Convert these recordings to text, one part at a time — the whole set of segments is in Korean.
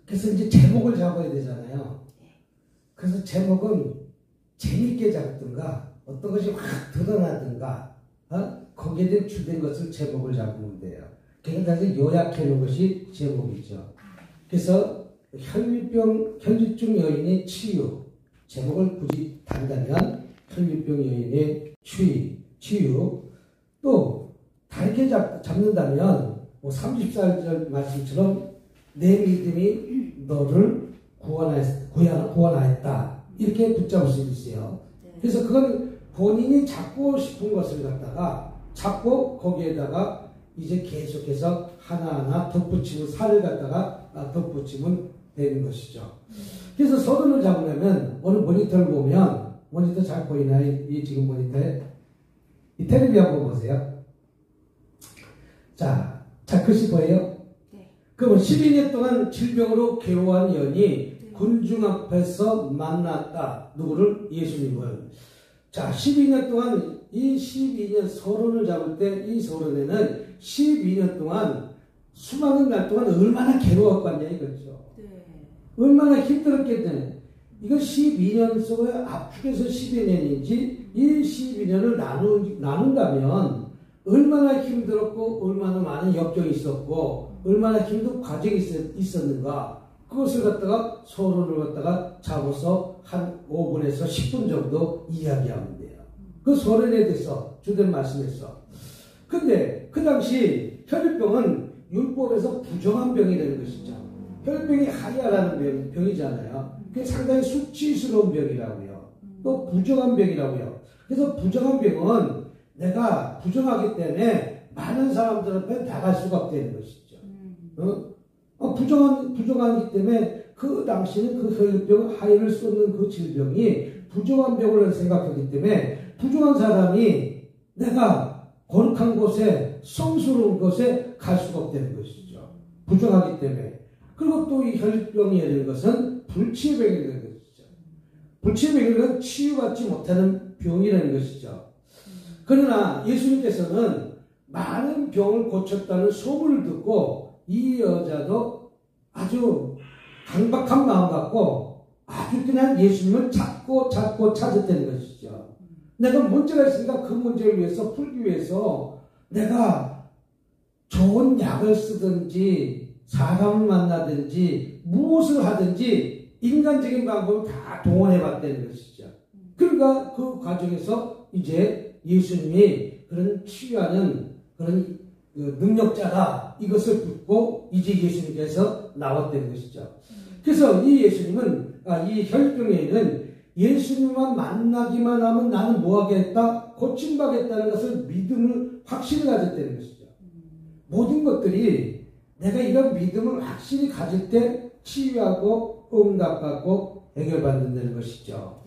그래서 이제 제목을 잡아야 되잖아요. 그래서 제목은 재밌게 잡든가 어떤 것이 확 드러나든가 거기에 대한 주된 것을 제목을 잡으면 돼요. 그래서 요약해 놓은 것이 제목이죠. 그래서 혈류증 여인의 치유, 제목을 굳이 단다면 혈류병 여인의 치유, 또 다르게 잡는다면 34절 말씀처럼 내 믿음이 너를 구원하였다 이렇게 붙잡을 수 있어요. 그래서 그건 본인이 잡고 싶은 것을 갖다가 잡고 거기에다가 이제 계속해서 하나하나 덧붙이고 살을 갖다가 덧붙이면 되는 것이죠. 그래서 서론을 잡으려면 오늘 모니터를 보면 모니터 잘 보이나요? 이 지금 모니터에 이 텔레비 한번 보세요. 자 글씨 보여요? 네. 그러면 12년 동안 질병으로 괴로워한 여인이 군중 앞에서 만났다. 누구를? 예수님을. 자, 12년 동안 이 12년 서론을 잡을 때 이 서론에는 12년 동안 수많은 날 동안 얼마나 괴로웠겠냐 이거죠. 네. 얼마나 힘들었겠냐. 이거 12년 속에 압축해서 12년인지 이 12년을 나눈다면 얼마나 힘들었고 얼마나 많은 역경이 있었고 얼마나 힘든 과정이 있었는가 그것을 갖다가 서론을 갖다가 잡아서 한 5분에서 10분 정도 이야기하면 돼요. 그 서론에 대해서 주된 말씀에서. 근데 그 당시 혈류병은 율법에서 부정한 병이라는 것이죠. 혈류병이 하야라는 병이잖아요. 그게 상당히 수치스러운 병이라고요. 또 부정한 병이라고요. 그래서 부정한 병은 내가 부정하기 때문에 많은 사람들 앞에 나갈 수가 없다는 것이죠. 부정하기 때문에 그 당시는 그 혈류병, 하혈을 쏟는 그 질병이 부정한 병을 생각하기 때문에 부정한 사람이 내가 거룩한 곳에, 성스러운 곳에 갈 수가 없다는 것이죠. 부정하기 때문에. 그리고 또 이 혈류병이라는 것은 불치의 병이라는 것이죠. 불치의 병이라는 것은 치유받지 못하는 병이라는 것이죠. 그러나 예수님께서는 많은 병을 고쳤다는 소문을 듣고 이 여자도 아주 강박한 마음 갖고 아주 그냥 예수님을 찾고 찾았다는 것이죠. 내가 문제가 있으니까 그 문제를 위해서 풀기 위해서 내가 좋은 약을 쓰든지 사람을 만나든지 무엇을 하든지 인간적인 방법을 다 동원해 봤다는 것이죠. 그러니까 그 과정에서 이제 예수님이 그런 치유하는 그런 능력자다 이것을 듣고 이제 예수님께서 나왔다는 것이죠. 그래서 이 예수님은 이 혈병에는 예수님만 만나기만 하면 나는 뭐 하겠다? 고침받겠다는 것을 믿음을 확실히 가졌다는 것이죠. 모든 것들이 내가 이런 믿음을 확실히 가질 때 치유하고 응답받고 해결받는다는 것이죠.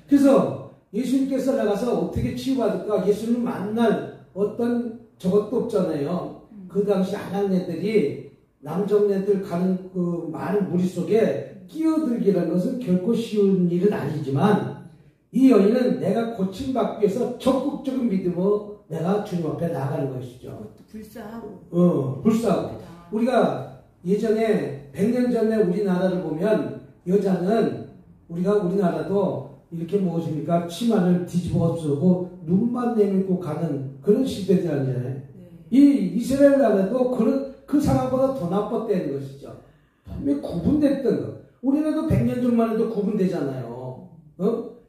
그래서 예수님께서 나가서 어떻게 치유받을까? 예수님 만날 어떤 저것도 없잖아요. 그 당시 한양네들이 남정네들 가는 그 많은 무리 속에 끼어들기라는 것은 결코 쉬운 일은 아니지만 이 여인은 내가 고침받기 위해서 적극적인 믿음으로 내가 주님 앞에 나가는 것이죠. 불사하고. 불사하고. 우리가 예전에 100년 전에 우리나라를 보면 여자는 우리나라도 이렇게 무엇입니까? 치마를 뒤집어 쓰고 눈만 내밀고 가는 그런 시대잖아요. 네. 이 이스라엘 나라도 그 상황보다 더 나빴다는 것이죠. 왜 구분됐던 거. 우리나라도 100년 전만 해도 구분되잖아요.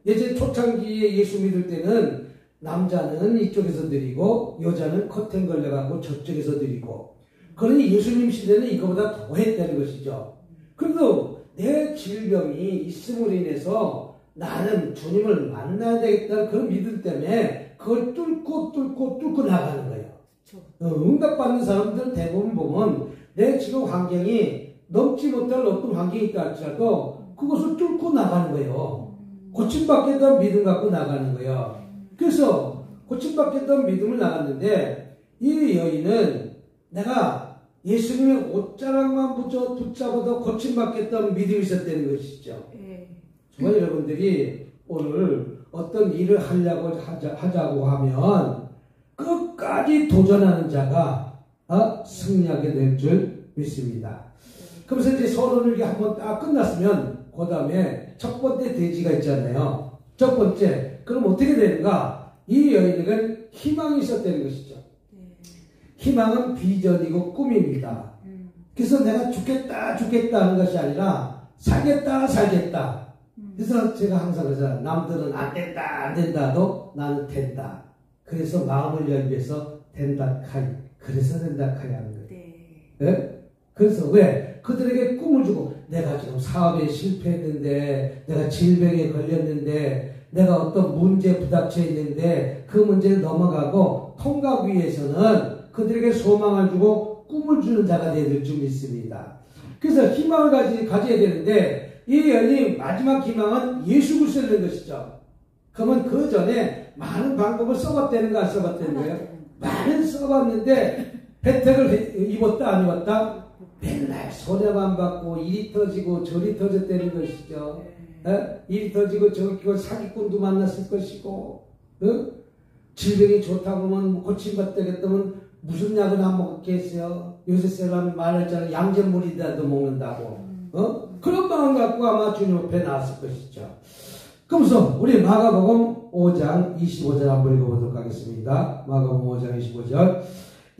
예전 초창기에 예수 믿을 때는 남자는 이쪽에서 드리고 여자는 커튼 걸려가고 저쪽에서 드리고 그러니 예수님 시대는 이거보다 더 했다는 것이죠. 그래도 내 질병이 있음으로 인해서 나는 주님을 만나야 되겠다는 그런 믿음 때문에 그걸 뚫고 나가는 거예요. 응답받는 사람들 대부분 보면 내 지금 환경이 넘지 못할 어떤 환경이 있다 할지라도 그것을 뚫고 나가는 거예요. 고침받겠다는 믿음 갖고 나가는 거예요. 그래서 고침받겠다는 믿음을 나갔는데 이 여인은 내가 예수님의 옷자락만 붙잡아도 고침받겠다는 믿음이 있었다는 것이죠. 정말 여러분들이 오늘 어떤 일을 하자고 하면 끝까지 도전하는 자가 승리하게 될 줄 믿습니다. 그래서 이제 서론을 이렇게 한번 딱 끝났으면 그 다음에 첫 번째 대지가 있잖아요. 첫 번째. 그럼 어떻게 되는가? 이 여인에게는 희망이 있었다는 것이죠. 희망은 비전이고 꿈입니다. 그래서 내가 죽겠다 하는 것이 아니라 살겠다. 그래서 제가 항상 그러잖아요. 남들은 안 된다도 나는 된다. 그래서 마음을 열면서 된다 카이. 그래서 된다 카이 하는 거예요. 네? 그래서 왜? 그들에게 꿈을 주고 내가 지금 사업에 실패했는데 내가 질병에 걸렸는데 내가 어떤 문제에 부닥쳐 있는데 그 문제를 넘어가고 통과하기 위해서는 그들에게 소망을 주고 꿈을 주는 자가 되어야 될 줄 믿습니다. 그래서 희망을 가져야 되는데 이 여인이 마지막 희망은 예수 그리스도인 것이죠. 그러면 그 전에 많은 방법을 써봤다는 거 안 써봤다는 거예요? 많은 써봤는데 혜택을 입었다 안 입었다? 맨날 손해만 받고 일이 터지고 저리 터졌다는 것이죠. 일이 터지고 저기 사기꾼도 만났을 것이고 질병이 좋다고 하면 고침받다겠다면 무슨 약을 안 먹겠어요? 요새 사람 말했잖아요. 양잿물이라도 먹는다고. 그런 마음 갖고 아마 주님 앞에 나왔을 것이죠. 그러면서 우리 마가복음 5장 25절 한번 읽어보도록 하겠습니다. 마가복음 5장 25절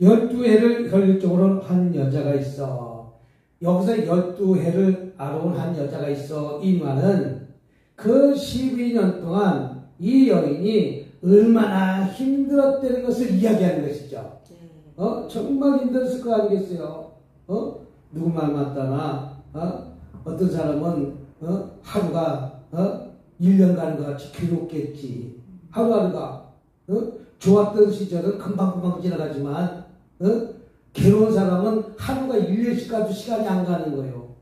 12해를 혈육적으로 한 여자가 있어. 여기서 12해를 알아온 한 여자가 있어. 이 말은 그 12년 동안 이 여인이 얼마나 힘들었다는 것을 이야기하는 것이죠. 정말 힘들었을 거 아니겠어요? 누구 말 맞다나, 어떤 사람은, 하루가, 1년 가는 것 같이 괴롭겠지. 하루하루가, 좋았던 시절은 금방금방 지나가지만, 괴로운 사람은 하루가 1년씩 가도 시간이 안 가는 거예요.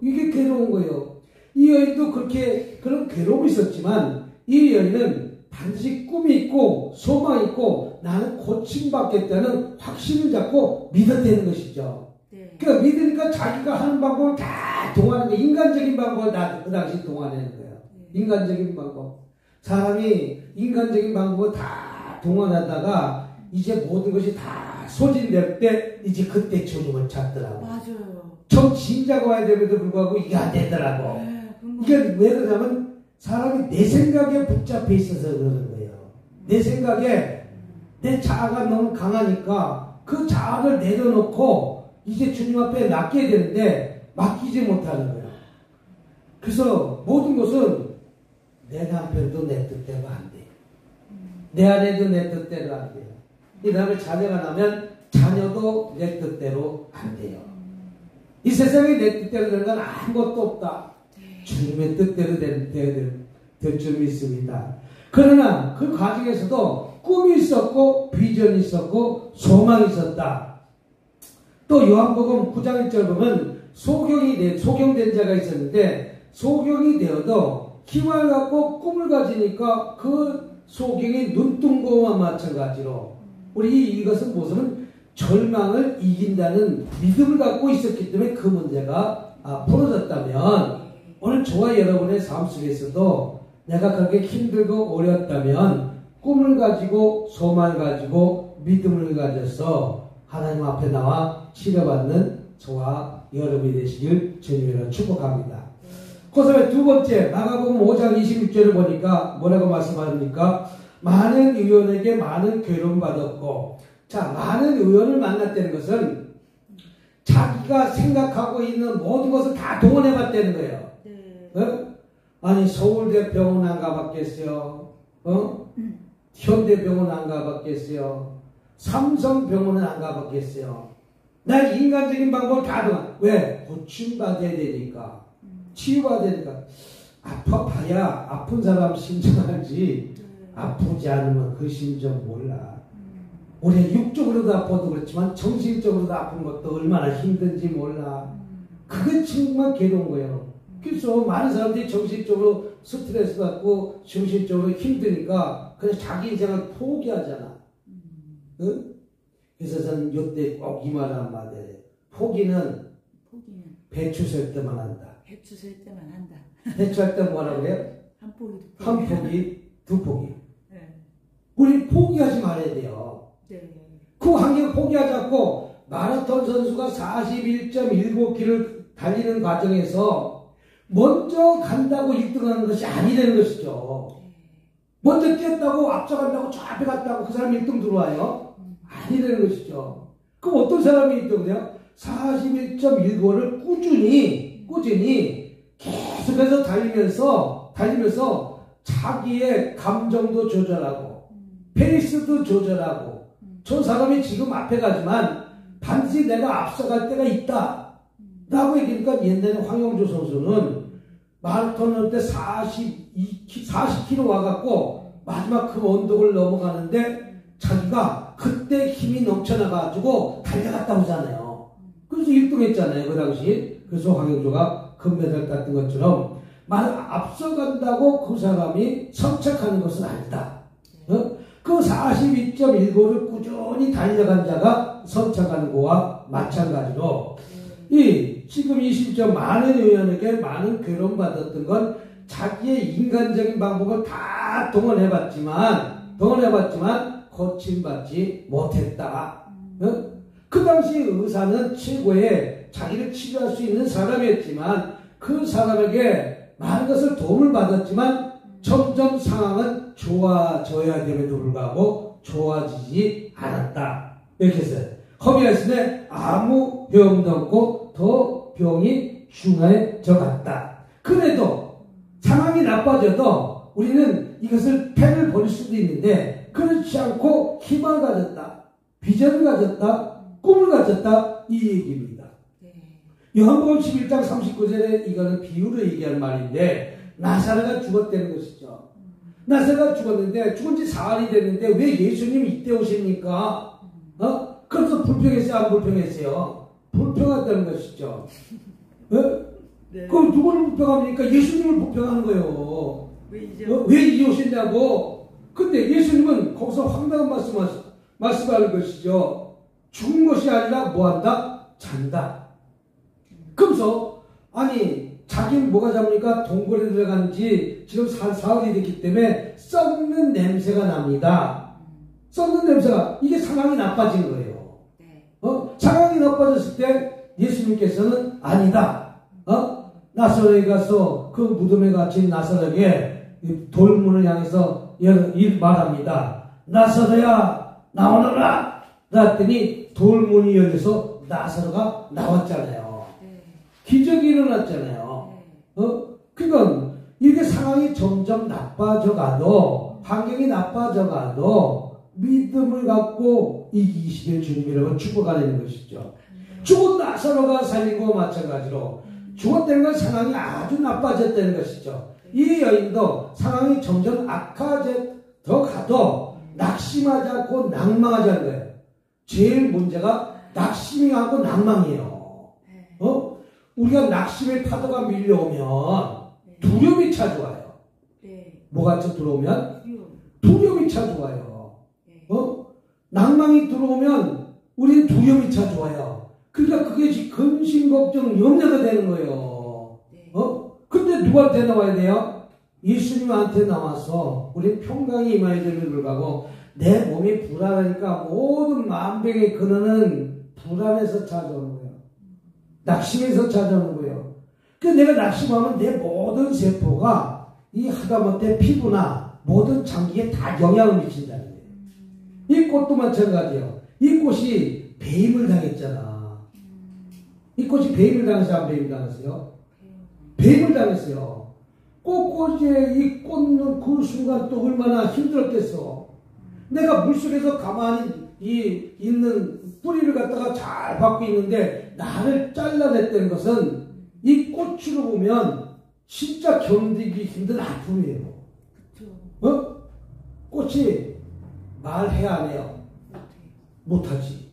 이게 괴로운 거예요. 이 여인도 그렇게, 그런 괴로움이 있었지만, 이 여인은 반드시 꿈이 있고 소망이 있고 나는 고침받겠다는 확신을 잡고 믿었다는 것이죠. 그러니까 믿으니까 자기가 하는 방법을 다 동원하는 거예요. 인간적인 방법을 다 그 당시 동원하는 거예요. 인간적인 방법. 사람이 인간적인 방법을 다 동원하다가 이제 모든 것이 다 소진될 때 이제 그때 주님을 찾더라고. 맞아요. 좀 진짜가 와야 됨에도 불구하고 이게 안 되더라고. 이게 왜 그러냐면 사람이 내 생각에 붙잡혀 있어서 그러는 거예요. 내 생각에 내 자아가 너무 강하니까 그 자아를 내려놓고 이제 주님 앞에 맡겨야 되는데 맡기지 못하는 거예요. 그래서 모든 것은 내 남편도 내 뜻대로 안 돼요. 내 아내도 내 뜻대로 안 돼요. 이 다음에 자녀가 나면 자녀도 내 뜻대로 안 돼요. 이 세상에 내 뜻대로 되는 건 아무것도 없다. 주님의 뜻대로 될 줄 믿습니다. 그러나 그 과정에서도 꿈이 있었고 비전이 있었고 소망이 있었다. 또 요한복음 9장 1절 보면 소경된 자가 있었는데 소경이 되어도 희망을 갖고 꿈을 가지니까 그 소경이 눈뜬 거와 마찬가지로 이것은 무슨 절망을 이긴다는 믿음을 갖고 있었기 때문에 그 문제가 풀어졌다면 오늘 저와 여러분의 삶 속에서도 내가 그렇게 힘들고 어려웠다면 꿈을 가지고 소망을 가지고 믿음을 가져서 하나님 앞에 나와 치료받는 저와 여러분이 되시길 주님으로 축복합니다. 그 다음에 두 번째 마가복음 5장 26절을 보니까 뭐라고 말씀하십니까? 많은 의원에게 많은 괴로움 받았고 자 많은 의원을 만났다는 것은 자기가 생각하고 있는 모든 것을 다 동원해 봤다는 거예요. 아니 서울대 병원 안 가봤겠어요? 현대병원 안 가봤겠어요? 삼성병원은 안 가봤겠어요? 난 인간적인 방법을 다 동원. 왜? 고침받아야 되니까. 치유받아야 되니까. 아파봐야 아픈 사람 심정 알지. 아프지 않으면 그 심정 몰라. 우리 육적으로도 아파도 그렇지만 정신적으로도 아픈 것도 얼마나 힘든지 몰라. 그게 정말 괴로운 거예요. 그래서 많은 사람들이 정신적으로 스트레스 받고 정신적으로 힘드니까 그냥 자기 인생을 포기하잖아. 응? 그래서 저는 이때 꼭 이 말을 한마디 해요. 포기는 배추 셀 때만 한다. 배추 셀 때만 한다. 배추할 때 뭐라고 그래요? 한 포기, 한 포기, 두 포기. 네. 우리 포기하지 말아야 돼요. 그 환경을 포기하지 않고 마라톤 선수가 41.19km 달리는 과정에서 먼저 간다고 1등하는 것이 아니라는 것이죠. 먼저 뛰었다고 앞서간다고 저 앞에 갔다고 그 사람이 1등 들어와요? 아니라는 것이죠. 그럼 어떤 사람이 1등이요? 41.195를 꾸준히 계속해서 달리면서 자기의 감정도 조절하고 페이스도 조절하고 저 사람이 지금 앞에 가지만 반드시 내가 앞서갈 때가 있다 라고 얘기하니까 옛날에 황영조 선수는 마라톤 할 때 40km 와갖고 마지막 그 언덕을 넘어가는데 자기가 그때 힘이 넘쳐나가지고 달려갔다 오잖아요. 그래서 1등 했잖아요, 그 당시. 그래서 황영조가 금메달 땄던 것처럼 앞서간다고 그 사람이 선착하는 것은 아니다. 그 42.195를 꾸준히 달려간 자가 선착하는 거와 마찬가지로 지금 이 시점 많은 의원에게 많은 괴로움받았던 건 자기의 인간적인 방법을 다 동원해봤지만 거침받지 못했다. 그 당시 의사는 최고의 자기를 치료할 수 있는 사람이었지만 그 사람에게 많은 것을 도움을 받았지만 점점 상황은 좋아져야 됨에도 불구하고 좋아지지 않았다. 이렇게 했어요. 허비아스는 아무 병도 없고 더 병이 중해져 갔다. 그래도 상황이 나빠져도 우리는 이것을 패를 버릴 수도 있는데 그렇지 않고 희망을 가졌다. 비전을 가졌다. 꿈을 가졌다. 이 얘기입니다. 요한복음 11장 39절에 이거는 비유로 얘기한 말인데 나사로가 죽었다는 것이죠. 나사로가 죽었는데 죽은 지 4일이 됐는데 왜 예수님이 이때 오십니까? 그래서 불평했어요? 안 불평했어요? 불평했다는 것이죠. 네. 그럼 누구를 불평합니까? 예수님을 불평하는 거예요. 왜 이제 오셨냐고. 근데 예수님은 거기서 황당한 말씀하는 것이죠. 죽은 것이 아니라 뭐한다? 잔다. 그러면서 아니 자기는 뭐가 잡니까? 동굴에 들어간 지 지금 사흘이 됐기 때문에 썩는 냄새가 납니다. 썩는 냄새가 이게 상황이 나빠진 거예요. 상황이 나빠졌을 때 예수님께서는 아니다. 나사로에 가서 그 무덤에 갇힌 나사로에게 돌문을 향해서 말합니다. 나사로야 나오너라. 그랬더니 돌문이 열려서 나사로가 나왔잖아요. 기적이 일어났잖아요. 그러니까 이게 상황이 점점 나빠져가도 환경이 나빠져가도 믿음을 갖고 이기시길 주님이라고 축복하는 것이죠. 죽은 나사로가 살린 것과 마찬가지로 죽었다는 건 상황이 아주 나빠졌다는 것이죠. 이 여인도 상황이 점점 더 가도 낙심하지 않고 낭망하지 않는 거예요. 제일 문제가 낙심하고 낭망이에요. 우리가 낙심의 파도가 밀려오면 두려움이 찾아와요. 뭐가 들어오면? 두려움이 찾아와요. 낭망이 들어오면 우리는 두려움이 찾아와요. 그러니까 그게 근심, 걱정, 염려가 되는 거예요. 근데 누구한테 나와야 돼요? 예수님한테 나와서 우리 평강이 임하여야 되는 불구하고 내 몸이 불안하니까 모든 만병의 근원은 불안에서 찾아오는 거예요. 낙심에서 찾아오는 거예요. 그래서 내가 낙심하면 내 모든 세포가 이 하다못해 피부나 모든 장기에 다 영향을 미친다는 거예요. 이 꽃도 마찬가지예요. 이 꽃이 배임을 당했잖아. 이 꽃이 배임을 당해서 안 배임을 당했어요? 배임을 당했어요. 꽃꽂이에 이 꽂는 그 순간 또 얼마나 힘들었겠어. 내가 물속에서 가만히 있는 뿌리를 갖다가 잘 받고 있는데 나를 잘라냈다는 것은 이 꽃으로 보면 진짜 견디기 힘든 아픔이에요. 꽃이 말해야 안 해요? 못하지.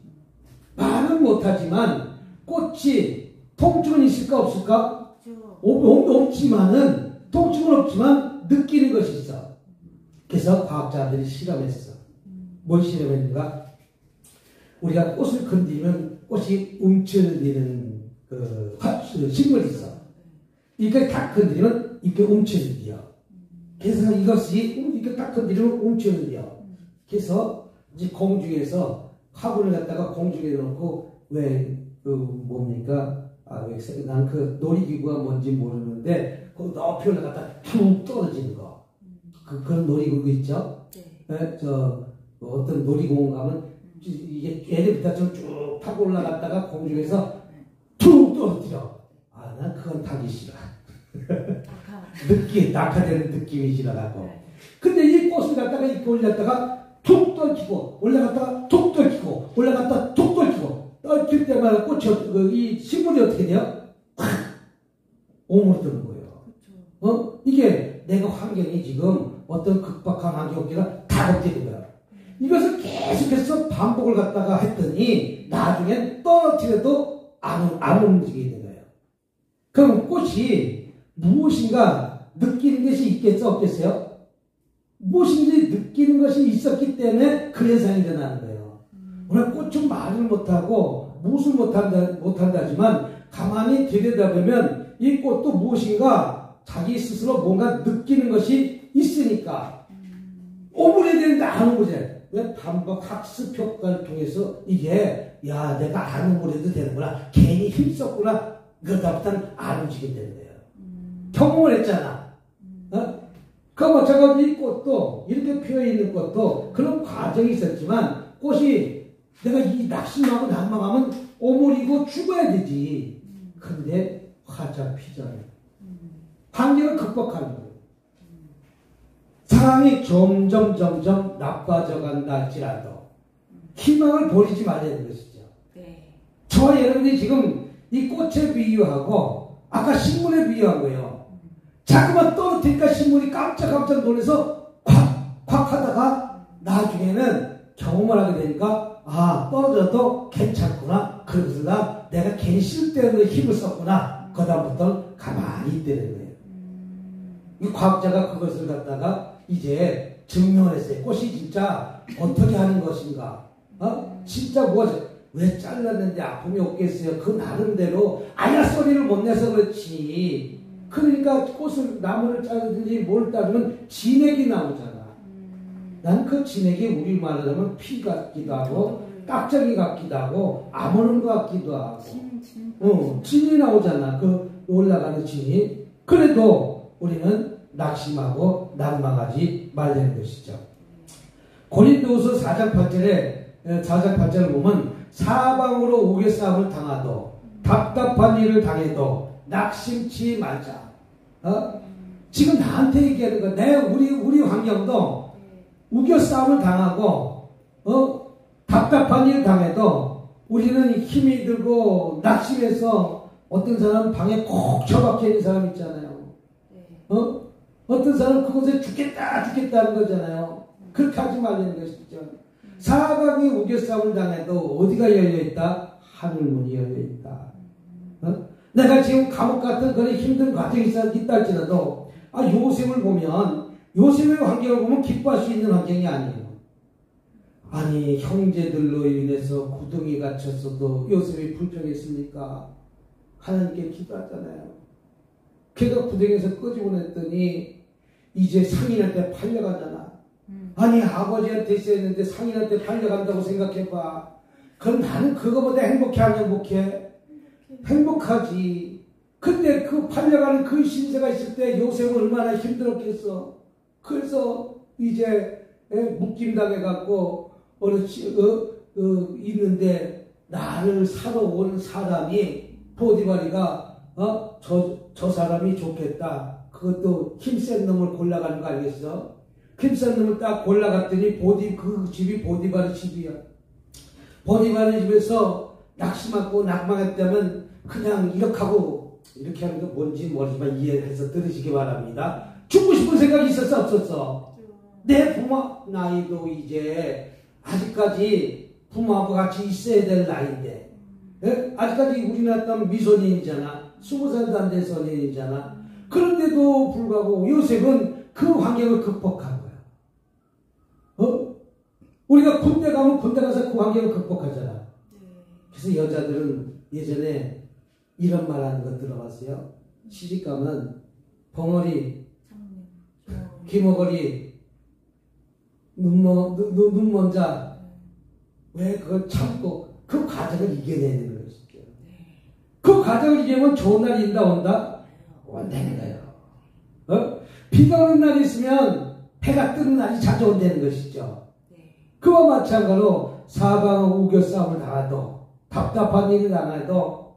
말은 못하지만 꽃이 통증은 있을까 없을까? 없지만은 통증은 없지만 느끼는 것이 있어. 그래서 과학자들이 실험했어. 뭘 실험했는가? 우리가 꽃을 건드리면 꽃이 움츠러드는 그 식물이 있어. 이렇게 딱 건드리면 이렇게 움츠러들려. 그래서 이것이 이렇게 딱 건드리면 움츠러들려. 그래서 이제 공중에서 화분을 갖다가 공중에 놓고 뭡니까? 난 그 놀이기구가 뭔지 모르는데, 그 높이 올라갔다 툭 떨어지는 거. 그런 놀이기구 있죠? 네. 어떤 놀이공원 가면, 이게 엘리베이터처럼 쭉 타고 올라갔다가 공중에서 툭 떨어뜨려. 난 그건 타기 싫어. 낙하되는 느낌이 지나가고. 근데 이 꽃을 갖다가 이렇게 올렸다가 툭 떨키고, 올라갔다가 툭 떨키고, 올라갔다가 툭 떨키고, 떨킬 때마다 꽃이, 이 식물이 어떻게 돼요? 확! 오므려드는 거예요. 이게 내가 환경이 지금 어떤 극박한 환경이라 다 걷게 거야. 이것을 계속해서 반복을 갖다가 했더니 나중엔 떨어뜨려도 안 움직이게 된 거예요. 그럼 꽃이 무엇인가 느끼는 것이 있겠어, 없겠어요? 무엇인지 느끼는 것이 있었기 때문에 그 현상이 일어나는 거예요. 오늘 꽃은 말을 못하고 무엇을 못한다지만 가만히 들여다보면 이 꽃도 무엇인가 자기 스스로 뭔가 느끼는 것이 있으니까 오므려야 되는데 안 오므려. 왜 반복 학습 효과를 통해서 이게 내가 안 오므려도 되는구나. 괜히 힘썼구나. 그러다부터는 안 움직이게 되는 거예요. 경험을 했잖아. 그 마찬가지로 이 꽃도 이렇게 피어있는 꽃도 그런 과정이 있었지만 꽃이 내가 이 낙심하고 난망하면 오므리고 죽어야 되지. 근데 화자 피잖아요. 환경을 극복하는 거예요. 상황이 점점 나빠져 간다 할지라도 희망을 버리지 말아야 되는 것이죠. 저와 여러분이 지금 이 꽃에 비유하고 아까 식물에 비유한 거예요. 자꾸만 떨어뜨리니까 식물이 깜짝 놀라서 콱 하다가 나중에는 경험을 하게 되니까 떨어져도 괜찮구나. 그러면서 내가 괜히 쓸데없는 힘을 썼구나. 그다음부터는 가만히 있다는 거예요. 이 과학자가 그것을 갖다가 이제 증명을 했어요. 꽃이 진짜 어떻게 하는 것인가. 진짜 왜 잘랐는데 아픔이 없겠어요. 그 나름대로 소리를 못 내서 그렇지. 그러니까 나무를 자르든지 뭘 따르면 진액이 나오잖아. 난 그 진액이 우리말로 하면 피 같기도 하고 깍정이 같기도 하고 아무는 것 같기도 하고 진이 나오잖아. 그 올라가는 진이. 그래도 우리는 낙심하고 난망하지 말라는 것이죠. 고린도후서 4장 8절을 보면 사방으로 우겨싸움을 당하도 답답한 일을 당해도 낙심치 말자. 지금 나한테 얘기하는 거, 우리 환경도 우겨싸움을 당하고, 답답한 일을 당해도 우리는 힘이 들고 낙심해서 어떤 사람은 방에 콕 처박혀 있는 사람 있잖아요. 어떤 사람은 그곳에 죽겠다는 거잖아요. 그렇게 하지 말라는 것이죠. 사방이 우겨싸움을 당해도 어디가 열려있다? 하늘문이 열려있다. 내가 지금 감옥 같은 그런 힘든 과정이 있다 할지라도 요셉을 보면 요셉의 환경을 보면 기뻐할 수 있는 환경이 아니에요. 아니 형제들로 인해서 구덩이 갇혔어도 요셉이 불평했습니까? 하나님께 기도하잖아요. 걔가 구덩이에서 끄집어냈더니 이제 상인한테 팔려가잖아. 아니 아버지한테 있었는데 상인한테 팔려간다고 생각해봐. 그럼 나는 그거보다 행복해 안 행복해? 행복하지. 근데 그 팔려가는 그 신세가 있을 때 요셉은 얼마나 힘들었겠어. 그래서 이제 묶임당해갖고 있는데 나를 사러 온 사람이 포디바리가 저 사람이 좋겠다. 그것도 힘센 놈을 골라가는 거 알겠어? 힘센 놈을 딱 골라갔더니 그 집이 포디바리 집이야. 포디바리 집에서 낙심하고 낙망했다면 그냥 이렇게 하는 게 뭔지 모르지만 이해해서 들으시기 바랍니다. 죽고 싶은 생각이 있었어 없었어? 내 부모 나이도 이제 아직까지 부모하고 같이 있어야 될 나이인데 아직까지 우리나라 미소년이잖아. 20살도 안 된 소년이잖아. 그런데도 불구하고 요셉은 그 환경을 극복한 거야. 우리가 군대 가면 군대 가서 그 환경을 극복하잖아. 그래서 여자들은 예전에 이런 말 하는 거 들어봤어요. 시집가면 벙어리, 귀머거리, 눈먼자 왜 그걸 참고 그 과정을 이겨내는 것이죠. 그 과정을 이기면 좋은 날이 온다? 온다는 거예요. 비가 오는 날이 있으면 해가 뜨는 날이 자주 온다는 것이죠. 그와 마찬가지로 사방을 우겨 싸움을 당해도 답답한 일이 당해도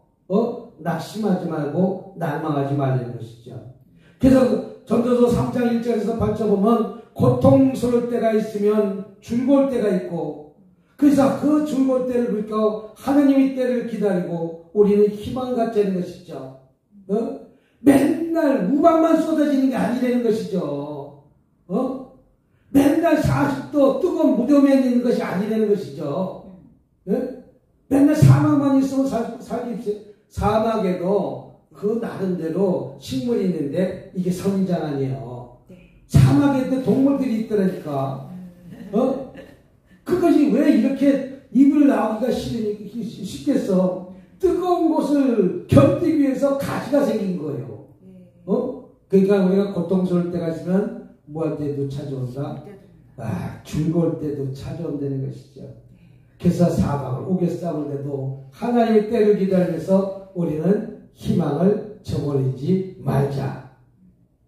낙심하지 말고 날망하지 말라는 것이죠. 그래서 전도서 3장 1절에서 8절 보면 고통스러울 때가 있으면 즐거울 때가 있고 그래서 그 즐거울 때를 불고 하나님의 때를 기다리고 우리는 희망을 갖자는 것이죠. 맨날 우박만 쏟아지는 게 아니라는 것이죠. 맨날 40도 뜨거운 무덤에 있는 것이 아니라는 것이죠. 맨날 사막만 있으면 사막에도 그 나름대로 식물이 있는데 이게 성장 아니에요. 사막에도 동물들이 있더라니까. 그것이 왜 이렇게 입을 나오기가 쉽겠어? 뜨거운 곳을 견디기 위해서 가시가 생긴 거예요. 그러니까 우리가 고통스러울 때가 있으면 뭐할 때도 찾아온다? 즐거울 때도 찾아온다는 것이죠. 그래서 사방을 우겨 싸울 때도 하나님의 때를 기다리면서 우리는 희망을 저버리지 말자.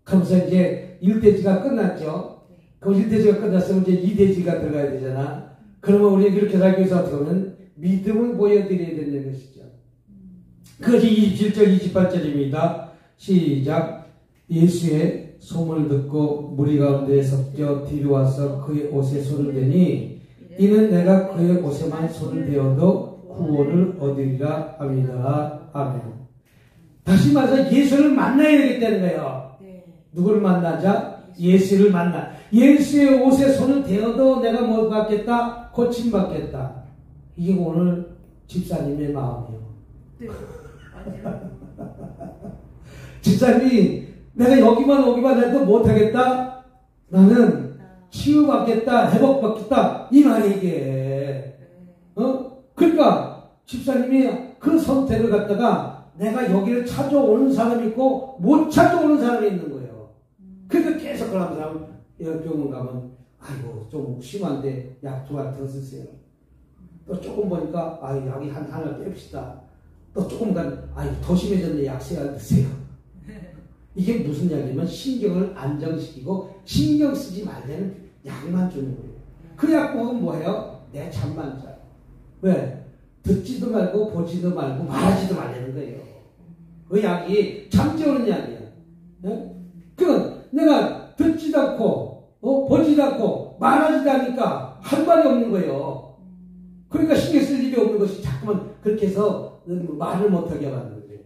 그러면서 이제 1대지가 끝났죠. 그럼 1대지가 끝났으면 이제 2대지가 들어가야 되잖아. 그러면 우리가 그렇게 살기 위해서 어떻게 하면 믿음을 보여드려야 되는 것이죠. 그것이 27절 28절입니다. 시작. 예수의 소문을 듣고 무리 가운데 섞여 뒤로 와서 그의 옷에 손을 대니 이는 내가 그의 옷에만 손을 대어도 구원을 얻으리라 합니다. 아멘. 다시 말해서 예수를 만나야 되겠다는 거예요. 누구를 만나자? 예수를 만나. 예수의 옷에 손을 대어도 내가 뭐 받겠다? 고침 받겠다. 이게 오늘 집사님의 마음이에요. 집사님이 내가 여기만 오기만 해도 못하겠다? 나는 치유받겠다, 회복받겠다, 이 말이 이게. 그러니까 집사님이 그 선택을 갖다가 내가 여기를 찾아오는 사람이 있고 못 찾아오는 사람이 있는 거예요. 그러니까 계속 그런 사람 병원 가면 아이고 좀 심한데 약 두 알 더 쓰세요. 또 조금 보니까 약이 하나 뺍시다. 또 조금 가면 더 심해졌는데 약 세 알 드세요. 이게 무슨 약이냐면 신경을 안정시키고 신경 쓰지 말라는 약만 주는 거예요. 그 약 먹으면 뭐예요? 내 잠만 자요. 왜? 듣지도 말고 보지도 말고 말하지도 말라는 거예요. 그 약이 잠재우는 약이에요. 그 내가 듣지도 않고 보지도 않고 말하지도 않으니까 할 말이 없는 거예요. 그러니까 신경 쓸 일이 없는 것이 자꾸만 그렇게 해서 말을 못하게 만드는 거예요.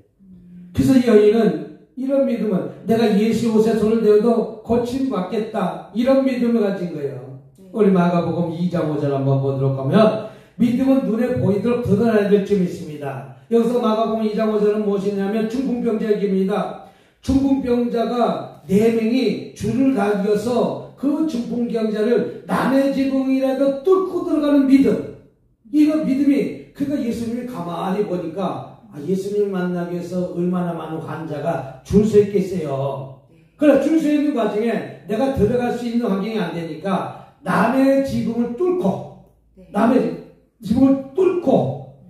그래서 이 여인은 이런 믿음은 내가 예수 옷에 손을 대어도 고침받겠다. 이런 믿음을 가진 거예요. 우리 마가복음 2장 5절 한번 보도록 하면 믿음은 눈에 보이도록 드러나야 될 점이 있습니다. 여기서 마가복음 2장 5절은 무엇이냐면 중풍병자 얘기입니다. 중풍병자가 4명이 줄을 다 이어서 그 중풍병자를 남의 지붕이라도 뚫고 들어가는 믿음. 이거 믿음이 그러니까 예수님이 가만히 보니까 예수님을 만나기 위해서 얼마나 많은 환자가 줄 서 있겠어요. 그래 줄 서 있는 과정에 내가 들어갈 수 있는 환경이 안 되니까 남의 지붕을 뚫고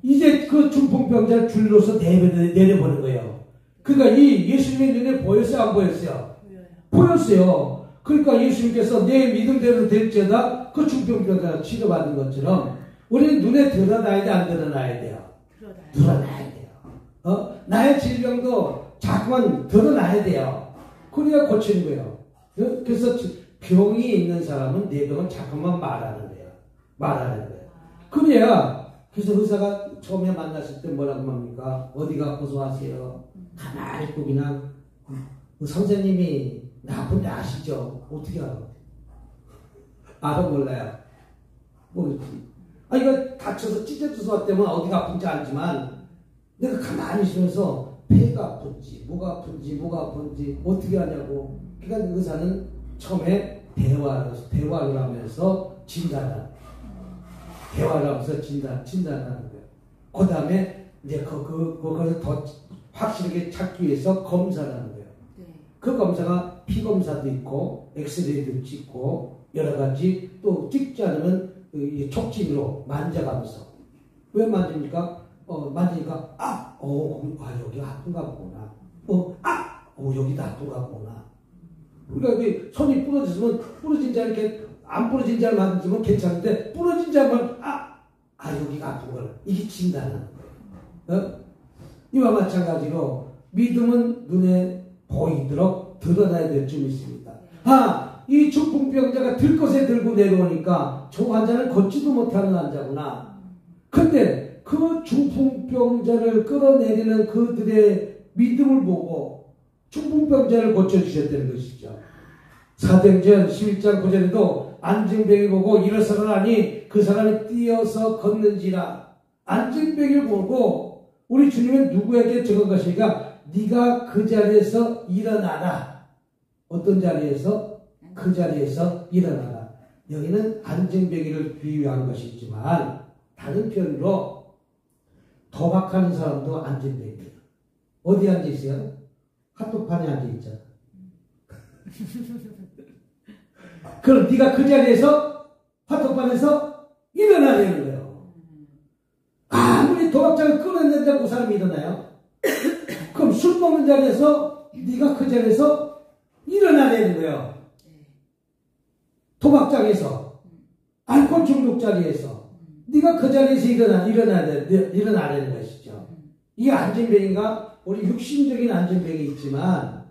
이제 그 중풍병자를 줄로서 내려보는 거예요. 그러니까 이 예수님의 눈에 보였어요? 안 보였어요? 보였어요. 그러니까 예수님께서 내 믿음대로 될지어다 그 중풍병자가 치료받은 것처럼 우리는 눈에 드러나야 돼? 안 드러나야 돼요? 드러나야 돼요. 나의 질병도 자꾸만 드러나야 돼요. 그래야 고치는 거예요. 그래서 병이 있는 사람은 내 병은 자꾸만 말하는 거예요. 그래야 그래서 의사가 처음에 만났을 때 뭐라고 합니까? 어디가 아파서 하세요? 가만히 있고 그냥 선생님이 나 아픈데 아시죠? 어떻게 알아? 알아 몰라요? 모르지. 이거 다쳐서 찢어져서 왔다면 어디가 아픈지 알지만 내가 가만히 있으면서 폐가 아픈지 뭐가 아픈지 어떻게 하냐고. 그러니까 의사는 처음에 대화를 하면서 진단하는 거예요. 그 다음에 이제 그것을 더 확실하게 찾기 위해서 검사를 하는 거예요. 그 검사가 피 검사도 있고 엑스레이도 찍고 여러 가지 또 찍지 않으면 촉진으로 만져가면서 왜 만집니까? 만지니까 여기가 아픈가 보구나. 여기도 아픈가 보구나. 그러니까 손이 부러졌으면 부러진 자 이렇게 안 부러진 자를 만지면 괜찮은데 부러진 자만 여기가 아픈 거라. 이게 진단하는 거예요. 이와 마찬가지로 믿음은 눈에 보이도록 드러나야 될 점 있습니다. 이 중풍병자가 들 것에 들고 내려오니까 저 환자는 걷지도 못하는 환자구나. 근데 그 중풍병자를 끌어내리는 그들의 믿음을 보고 중풍병자를 고쳐주셨다는 것이죠. 사도행전 11장 9절에도 안진병이 보고 일어서라니 그 사람이 뛰어서 걷는지라. 안진병을 보고 우리 주님은 누구에게 적은 것이니까 네가 그 자리에서 일어나라. 어떤 자리에서? 그 자리에서 일어나라. 여기는 안진병이를 비유한 것이지만 다른 편으로 도박하는 사람도 안진병이에요. 어디 앉아 있어요? 핫도판에 앉아 있잖아. 그럼 네가 그 자리에서 핫도판에서 일어나야 되는 거예요. 아무리 도박장을 끌어낸다고 그 사람이 일어나요? 그럼 술 먹는 자리에서 네가 그 자리에서 일어나야 되는 거예요. 도박장에서 알코올 중독 자리에서 네가 그 자리에서 일어나야 되는 것이죠. 이게 안진병인가? 우리 육신적인 안진병이 있지만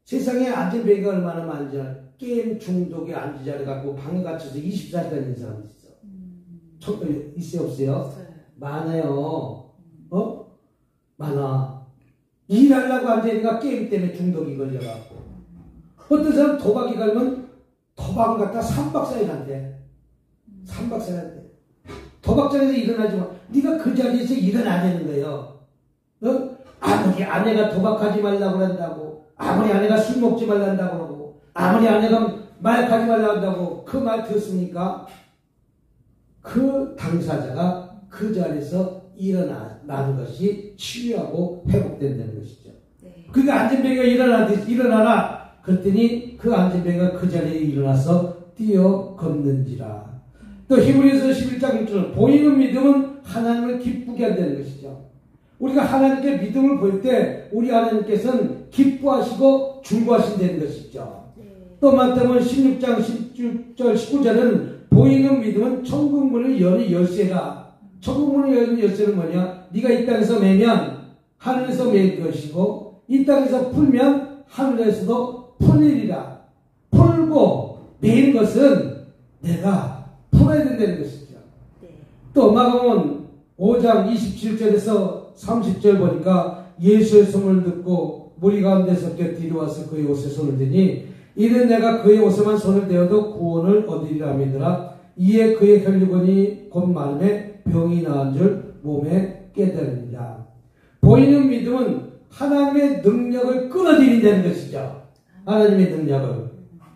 세상에 안진병이가 얼마나 많은지 알아요? 게임 중독에 안지자를 갖고 방에 갇혀서 20살 다니는 사람이 있어. 있어요, 없어요? 많아요. 많아. 일하려고 앉으니까 게임 때문에 중독이 걸려갖고. 어떤 사람 도박이 가면 도박을 갖다 3박 4일 한대. 3박 4일 한대. 도박장에서 일어나지 마. 네가 그 자리에서 일어나야 되는 거예요. 아무리 아내가 도박하지 말라고 한다고, 아무리 아내가 술 먹지 말란다고 하고, 아무리 아내가 마약하지 말라고 한다고 그 말 들었습니까? 그 당사자가 그 자리에서 일어나는 것이 치유하고 회복된다는 것이죠. 그러니까 안진병이가 일어나라. 그랬더니 그 안진병이가 그 자리에 일어나서 뛰어 걷는지라. 또 히브리서 11장 6절 보이는 믿음은 하나님을 기쁘게 한다는 것이죠. 우리가 하나님께 믿음을 보일 때 우리 하나님께서는 기뻐하시고 즐거워하신다는 것이죠. 또 마태복음 16장 16절 19절은 보이는 믿음은 천국문을 여는 열쇠라. 천국문을 여는 열쇠는 뭐냐? 네가 이 땅에서 매면 하늘에서 매일 것이고 이 땅에서 풀면 하늘에서도 풀리리라. 풀고 매일 것은 내가 풀어야 된다는 것이죠. 또 마가복음 5장 27절에서 30절 보니까 예수의 소문을 듣고 무리 가운데서 뒤로 와서 그의 옷에 손을 대니 이는 내가 그의 옷에만 손을 대어도 구원을 얻으리라 믿으라. 이에 그의 혈류건이 곧 마음에 병이 나은 줄 몸에 깨달으리라. 보이는 믿음은 하나님의 능력을 끌어들인다는 것이죠. 하나님의 능력을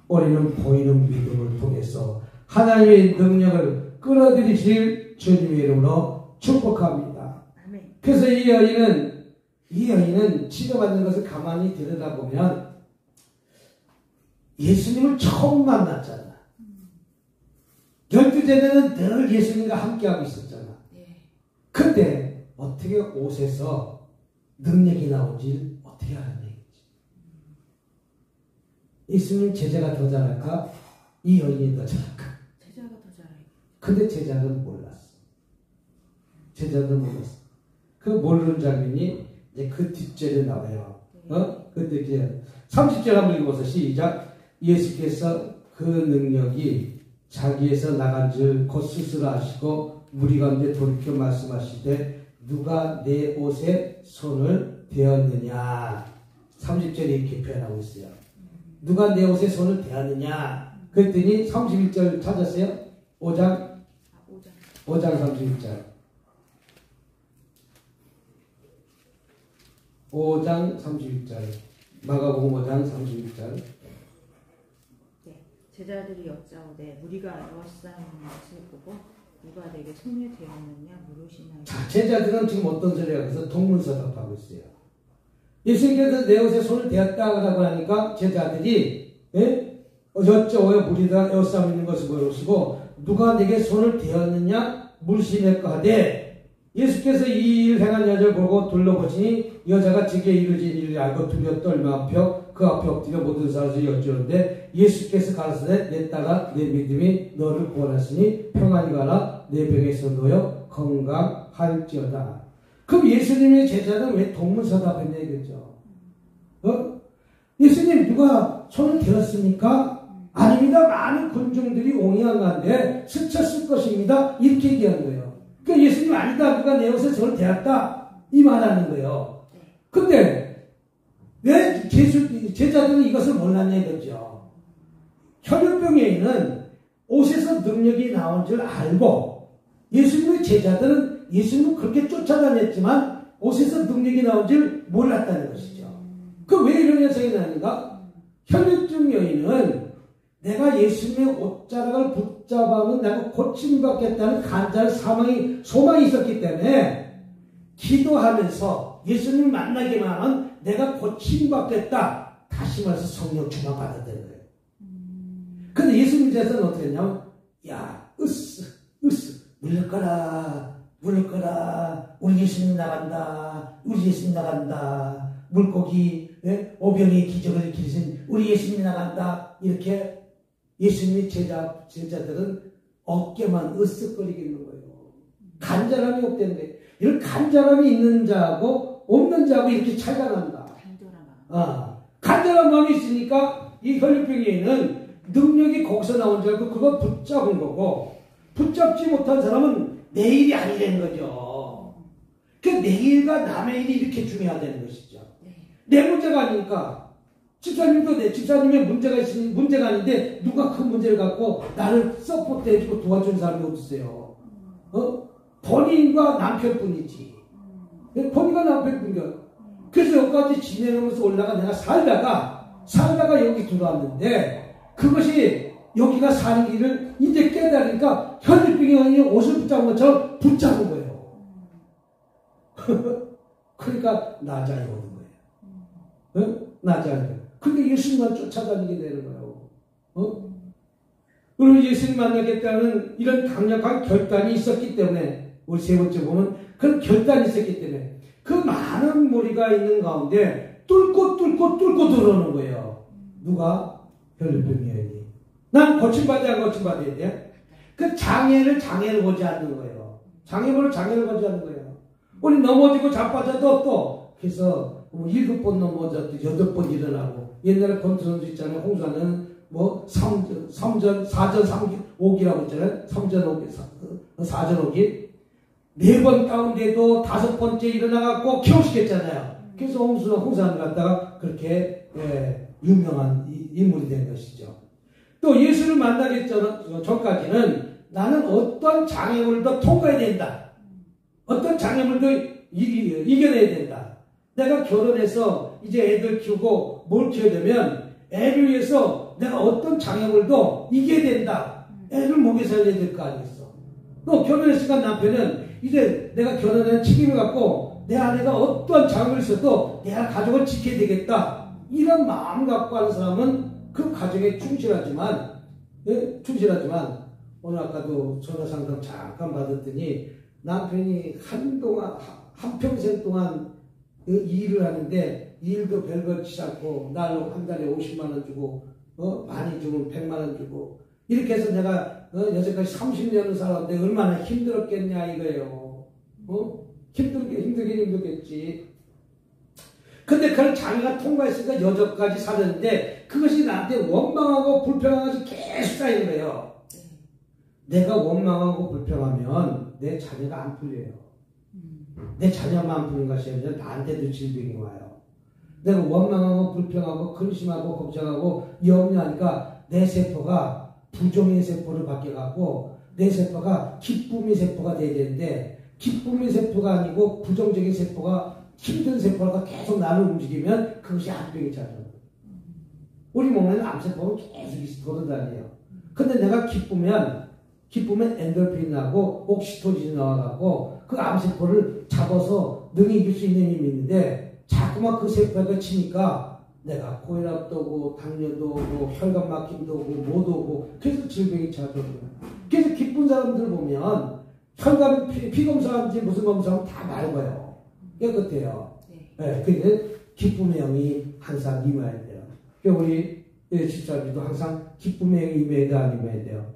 우리는 보이는 믿음을 통해서 하나님의 능력을 끌어들이실 주님의 이름으로 축복합니다. 그래서 이 여인은 치료받는 것을 가만히 들여다보면 예수님을 처음 만났잖아. 12제자는 늘 예수님과 함께하고 있었잖아. 근데 어떻게 옷에서 능력이 나오지 어떻게 하는 얘기지? 예수님 제자가 더 잘할까? 이 여인이 더 잘할까? 제자가 더 잘할까? 근데 제자는 몰랐어. 그 모르는 장면이 이제 그 뒷절에 나와요. 그때 이제 30절 한번 읽어보세요. 시작. 예수께서 그 능력이 자기에서 나간 줄 곧 수술하시고 무리 가운데 돌이켜 말씀하시되 누가 내 옷에 손을 대었느냐. 30절에 이렇게 표현하고 있어요. 누가 내 옷에 손을 대었느냐. 그랬더니 31절 찾았어요? 5장 31절. 5장 31절. 마가복음 5장 31절. 제자들이 여짜오되 우리가 에워싸는 것을 보고 누가 내게 손을 대었느냐 물으시나이다. 자, 제자들은 지금 어떤 소리가 그래서 동문서답하고 있어요. 예수님께서 내 옷에 손을 대었다고 하니까 제자들이 여쭤오여 무리가 에워싸고 있는 것을 물으시고 누가 내게 손을 대었느냐 물으시니까 하되 예수께서 이 일 행한 여자를 보고 둘러보시니 여자가 제게 이루어진 일을 알고 두려워 떨며 그 앞에 엎드려 모든 사람들이 여쭈는데 예수께서 가라사대 내 딸아 내 믿음이 너를 구원하시니 평안히 가라 내 병에서 놓여 건강할지어다. 그럼 예수님의 제자는 왜 동문서답했냐 이거죠. 예수님 누가 손을 대었습니까? 아닙니다. 많은 군중들이 옹이한 가운데 스쳤을 것입니다. 이렇게 얘기하는 거예요. 그러니까 예수님 아니다. 누가 내 옷에 손을 대었다. 이 말하는 거예요. 근데 왜 제자들은 이것을 몰랐냐 이거죠. 혈류병에는 옷에서 능력이 나온 줄 알고 예수님의 제자들은 예수님을 그렇게 쫓아다녔지만 옷에서 능력이 나온 줄 몰랐다는 것이죠. 그 왜 이런 현상이 나는가? 혈류증 여인은 내가 예수님의 옷자락을 붙잡아면 내가 고침받겠다는 간절한 소망이 있었기 때문에 기도하면서 예수님을 만나기만 하면 내가 고침받겠다. 다시 말해서 성령 충만 받았다는 거예요. 근데 예수님 제자는 어떻게 했냐면 야 물러가라 우리 예수님 나간다. 물고기 오병이의 기적을 일으키신 우리 예수님이 나간다. 이렇게 예수님의 제자들은 어깨만 으쓱거리게 있는 거예요. 간절함이 없다는 거예요. 이런 간절함이 있는 자하고 없는 자하고 이렇게 차이가 납니다. 간절한 마음이 있으니까 이 혈류병에는 능력이 거기서 나온 줄 알고 그거 붙잡은 거고 붙잡지 못한 사람은 내 일이 아니라는 거죠. 그 내일과 남의 일이 이렇게 중요하다는 것이죠. 내 문제가 아니니까 집사님도 내 집사님의 문제가 아닌데 누가 그 문제를 갖고 나를 서포트해주고 도와주는 사람이 어딨어요. 본인과 남편뿐이지. 본인과 남편뿐이야. 그래서 여기까지 지내면서 올라가 내가 살다가 여기 들어왔는데 그것이 여기가 사는 길을 이제 깨달으니까 혈류병이 옷을 붙잡은 것처럼 붙잡은 거예요. 그러니까 나자에 오는 거예요. 나자에. 근데 예수님만 쫓아다니게 되는 거예요. 그리고 예수님 만나겠다는 이런 강력한 결단이 있었기 때문에 우리 세 번째 보면 그런 결단이 있었기 때문에 그 많은 무리가 있는 가운데 뚫고 들어오는 거예요. 누가? 혈류병 여인이. 난 고침받아야 돼. 그 장애를 보지 않는 거예요. 장애를 보지 않는 거예요. 우리 넘어지고 자빠져도 또 그래서 7번 넘어져도 8번 일어나고 옛날에 권투선수 있잖아요. 홍수하는 3전 4전 3기라고 있잖아요. 3전 5기 4전 5기 4번 가운데도 5번째 일어나갖고 키워시켰잖아요. 그래서 홍수하는 갖다가 그렇게 유명한 인물이 된 것이죠. 또 예수를 만나기 전까지는 나는 어떤 장애물도 통과해야 된다. 어떤 장애물도 이겨내야 된다. 내가 결혼해서 이제 애들 키우고 뭘 키워야 되면 애를 위해서 내가 어떤 장애물도 이겨야 된다. 애를 먹여 살려야 될 거 아니겠어. 또 결혼했으니까 남편은 이제 내가 결혼한 책임을 갖고 내 아내가 어떤 장애를 있어도 내가 가족을 지켜야 되겠다. 이런 마음 갖고 하는 사람은 그 가정에 충실하지만 오늘 아까도 전화 상담 잠깐 받았더니 남편이 한평생 동안 일을 하는데 일도 별거치 않고 날로 한 달에 50만 원 주고 많이 주면 100만 원 주고 이렇게 해서 내가 여태까지 30년을 살았는데 얼마나 힘들었겠냐 이거예요. 힘들겠지. 근데 그런 장애가 통과했으니까 여전까지 살았는데 그것이 나한테 원망하고 불평하면서 계속 쌓이는 거예요. 내가 원망하고 불평하면 내 자녀가 안 풀려요. 내 자녀만 안 푸는 것이 아니라 나한테도 질병이 와요. 내가 원망하고 불평하고 근심하고 걱정하고 염려하니까 내 세포가 부정의 세포를 바뀌어갖고 내 세포가 기쁨의 세포가 돼야 되는데 기쁨의 세포가 아니고 부정적인 세포가 힘든 세포가 계속 나를 움직이면 그것이 암병이 찾아요. 우리 몸에는 암세포는 계속 돌아다녀요. 근데 내가 기쁘면 엔돌핀이 나고 옥시토진이 나와가고 그 암세포를 잡아서 능히 이길 수 있는 힘이 있는데 자꾸만 그 세포가 치니까 내가 고혈압도 오고 당뇨도 오고 혈관 막힘도 오고 못 오고 그래서 질병이 찾아오고 그래서 기쁜 사람들 보면 혈관 피 검사하는지 무슨 검사하면 다 맑아요. 깨끗해요. 네. 근데 기쁨의 영이 항상 임해야 돼요. 그러니까 우리 집사님도 항상 기쁨의 영이 임해야 돼, 안 임해야 돼요?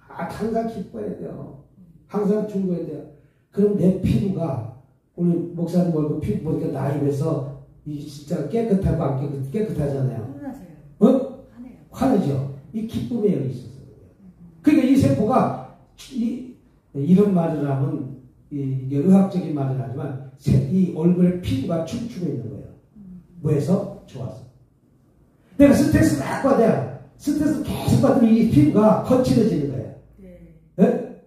항상 기뻐야 돼요. 항상 즐거워야 돼요. 그럼 내 피부가, 우리 목사님 얼굴 피부 보니까 나이에서 이 진짜 깨끗하고 안 깨끗하잖아요. 화나세요. 화내죠. 이 기쁨의 영이 있어서 그래요. 그러니까 이 세포가 이런 말을 하면 이게 의학적인 말을 하지만 이 얼굴에 피부가 춤추고 있는 거예요. 뭐해서? 좋아서. 내가 스트레스 막 받아요. 스트레스 계속 받으면 이 피부가 거칠어지는 거예요. 네?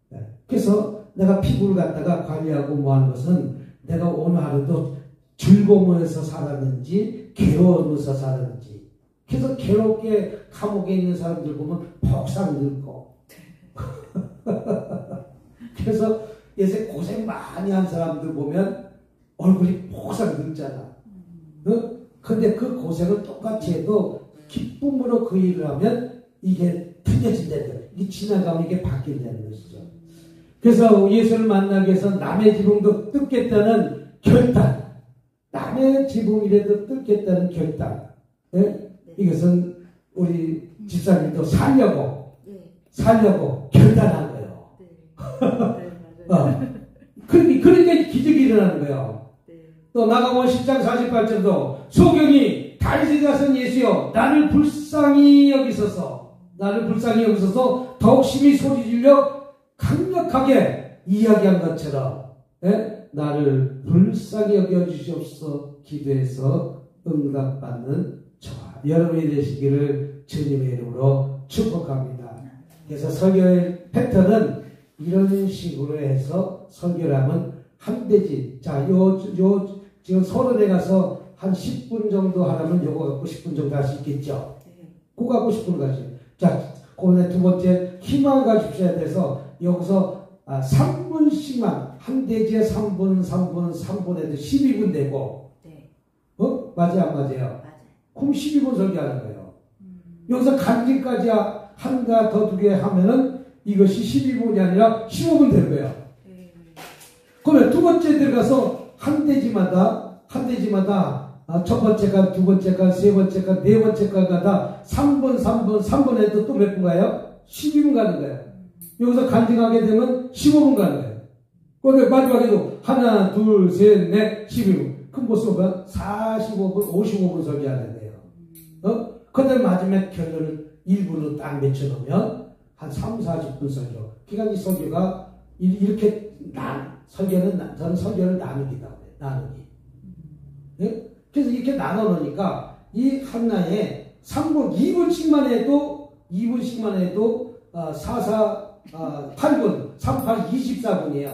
네. 그래서 내가 피부를 갖다가 관리하고 뭐 하는 것은 내가 오늘 하루도 즐거우면서 살았는지 괴로우면서 살았는지. 그래서 괴롭게 감옥에 있는 사람들 보면 폭삭 늙고 그래서 예전에 고생 많이 한 사람들 보면 얼굴이 폭삭 늙잖아. 근데 그 고생을 똑같이 해도 기쁨으로 그 일을 하면 이게 풀려진다는 거예요. 이게 지나가면 이게 바뀐다는 것이죠. 그래서 예수를 만나기 위해서 남의 지붕도 뜯겠다는 결단. 남의 지붕이라도 뜯겠다는 결단. 네? 이것은 우리 집사님도 살려고 결단한 거예요. 그러니까 기적이 일어나는 거예요. 또 마가복음 10장 48절도 소경이 다윗의 자손 예수여 나를 불쌍히 여기소서 더욱 심히 소리질러 강력하게 이야기한 것처럼 나를 불쌍히 여겨주시옵소서 기도해서 응답받는 저와 여러분이 되시기를 주님의 이름으로 축복합니다. 그래서 설교의 패턴은 이런 식으로 해서 설교를 하면 한 대지. 자, 지금 서론에 가서 한 10분 정도 하려면 요거 갖고 10분 정도 할 수 있겠죠? 그거 갖고 10분 가지. 자, 그다음에 두 번째, 희망을 가집셔야 돼서 여기서 3분씩만, 한 대지에 3분에도 12분 되고. 맞아요, 안 맞아요? 그럼 12분 설교하는 거예요. 여기서 간증까지 한가 더 두 개 하면은 이것이 12분이 아니라 15분 되는 거예요. 그러면 두 번째 들어가서 한 대지마다 첫 번째 간, 두 번째 간, 세 번째 간, 네 번째 간마다 3분 해도 또 몇 분 가요? 12분 가는 거예요. 여기서 간증하게 되면 15분 가는 거예요. 그런데 마지막에도 하나, 둘, 셋, 넷, 12분. 그럼 무슨 뭐 45분, 55분 설교하는 거예요. 그다음에 마지막 결론을 1분으로 딱 맺혀놓으면 한 3, 40분 설교. 그러니까 이 설교가 이렇게 저는 설교를 나누기다. 나누기. 네? 그래서 이렇게 나눠놓으니까 이 하나에 3분, 2분씩만 해도 8분, 38, 24분이에요.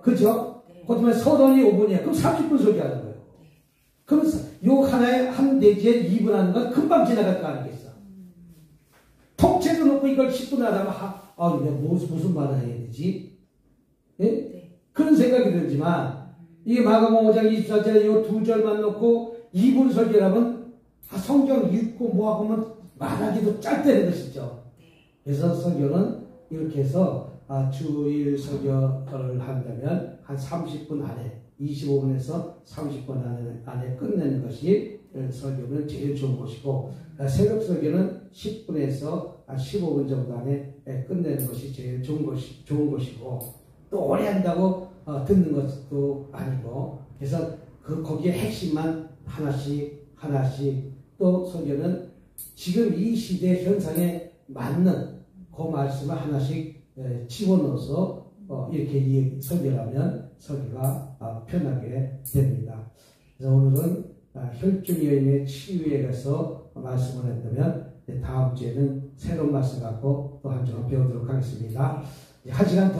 그죠? 그다음에 서론이 5분이에요. 그럼 30분 설교하는 거예요. 그럼 요 하나에 한 대지에 2분 하는 건 금방 지나갈 거 아니겠어? 통째로 놓고 이걸 10분 하라면 무슨 말을 해야 되지? 예? 그런 생각이 들지만 이게 마가복음 5장 24절에 이 두 절만 놓고 2분 설교라면 성경 읽고 뭐하고 하면 말하기도 짧다는 것이죠. 그래서 설교는 이렇게 해서 주일 설교를 한다면 한 30분 안에 25분에서 30분 안에 끝내는 것이 설교는 제일 좋은 것이고 새벽 설교는 10분에서 15분 정도 안에 끝내는 것이 제일 좋은 것이고 또 오래 한다고 듣는 것도 아니고 그래서 거기에 핵심만 하나씩 또 설교는 지금 이 시대 현상에 맞는 그 말씀을 하나씩 집어넣어서 이렇게 설교를 하면 설교가 편하게 됩니다. 그래서 오늘은 혈중 여인의 치유에 대해서 말씀을 했다면 다음 주에는 새로운 말씀 갖고 또 한 주간 배우도록 하겠습니다. 한 시간 더